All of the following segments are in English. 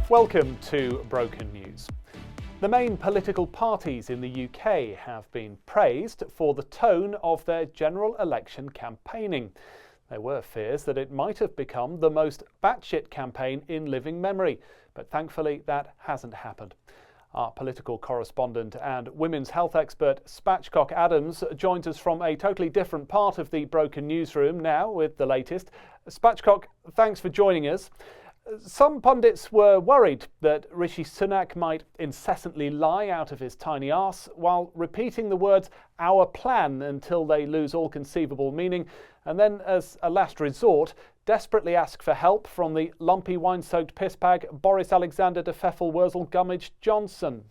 Welcome to Broken News. The main political parties in the UK have been praised for the tone of their general election campaigning. There were fears that it might have become the most batshit campaign in living memory, but thankfully that hasn't happened. Our political correspondent and women's health expert Spatchcock Adams joins us from a totally different part of the Broken Newsroom now with the latest. Spatchcock, thanks for joining us. Some pundits were worried that Rishi Sunak might incessantly lie out of his tiny arse while repeating the words "our plan" until they lose all conceivable meaning, and then, as a last resort, desperately ask for help from the lumpy wine-soaked pissbag Boris Alexander de Pfeffel Wurzel Gummidge Johnson.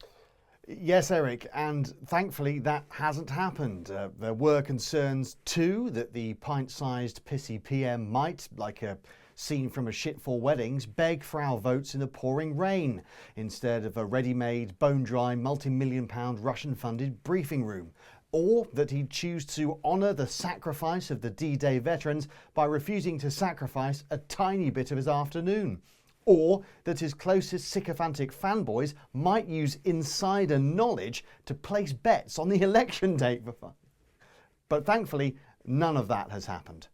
Yes, Eric, and thankfully that hasn't happened. There were concerns too that the pint-sized pissy PM might, like a scene from a shitful weddings, beg for our votes in the pouring rain instead of a ready-made, bone-dry, multi-million-pound Russian-funded briefing room. Or that he'd choose to honour the sacrifice of the D-Day veterans by refusing to sacrifice a tiny bit of his afternoon. Or that his closest sycophantic fanboys might use insider knowledge to place bets on the election date. But thankfully, none of that has happened.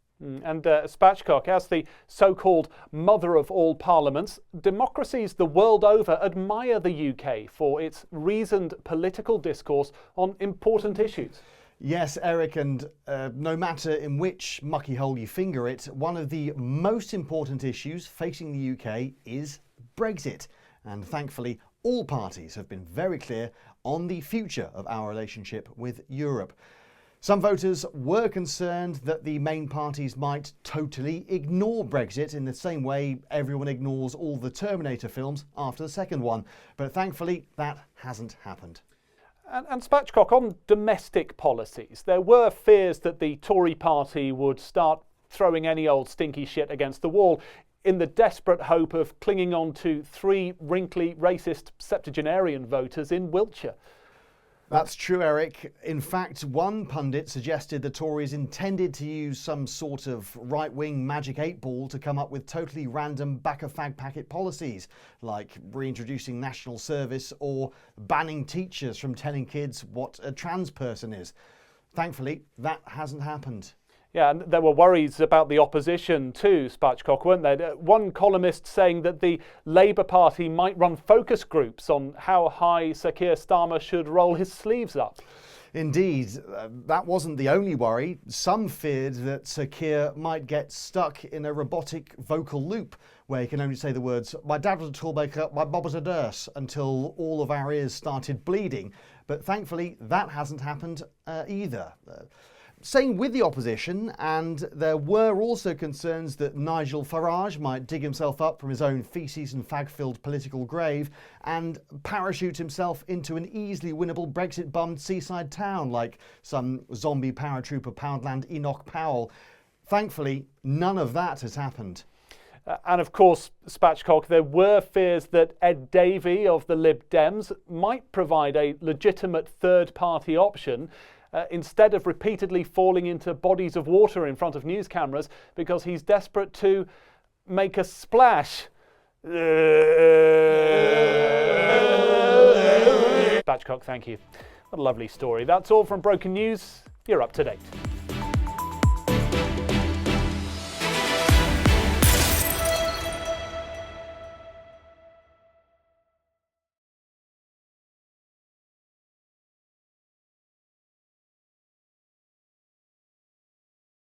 And Spatchcock, as the so-called mother of all parliaments, democracies the world over admire the UK for its reasoned political discourse on important issues. Yes, Eric, and no matter in which mucky hole you finger it, one of the most important issues facing the UK is Brexit. And thankfully, all parties have been very clear on the future of our relationship with Europe. Some voters were concerned that the main parties might totally ignore Brexit in the same way everyone ignores all the Terminator films after the second one. But thankfully, that hasn't happened. And Spatchcock, on domestic policies, there were fears that the Tory party would start throwing any old stinky shit against the wall in the desperate hope of clinging on to three wrinkly, racist septuagenarian voters in Wiltshire. That's true, Eric. In fact, one pundit suggested the Tories intended to use some sort of right-wing magic 8-ball to come up with totally random back-of-fag packet policies, like reintroducing national service or banning teachers from telling kids what a trans person is. Thankfully, that hasn't happened. Yeah, and there were worries about the opposition too, Spatchcock, weren't there? One columnist saying that the Labour Party might run focus groups on how high Sir Keir Starmer should roll his sleeves up. Indeed, that wasn't the only worry. Some feared that Sir Keir might get stuck in a robotic vocal loop where he can only say the words, "My dad was a toolmaker, my bob was a nurse," until all of our ears started bleeding. But thankfully, that hasn't happened either. Same with the opposition, and there were also concerns that Nigel Farage might dig himself up from his own faeces and fag-filled political grave and parachute himself into an easily winnable Brexit-bummed seaside town like some zombie paratrooper Poundland Enoch Powell. Thankfully, none of that has happened. And of course, Spatchcock, there were fears that Ed Davey of the Lib Dems might provide a legitimate third-party option instead of repeatedly falling into bodies of water in front of news cameras because he's desperate to make a splash. Spatchcock, thank you. What a lovely story. That's all from Broken News. You're up to date.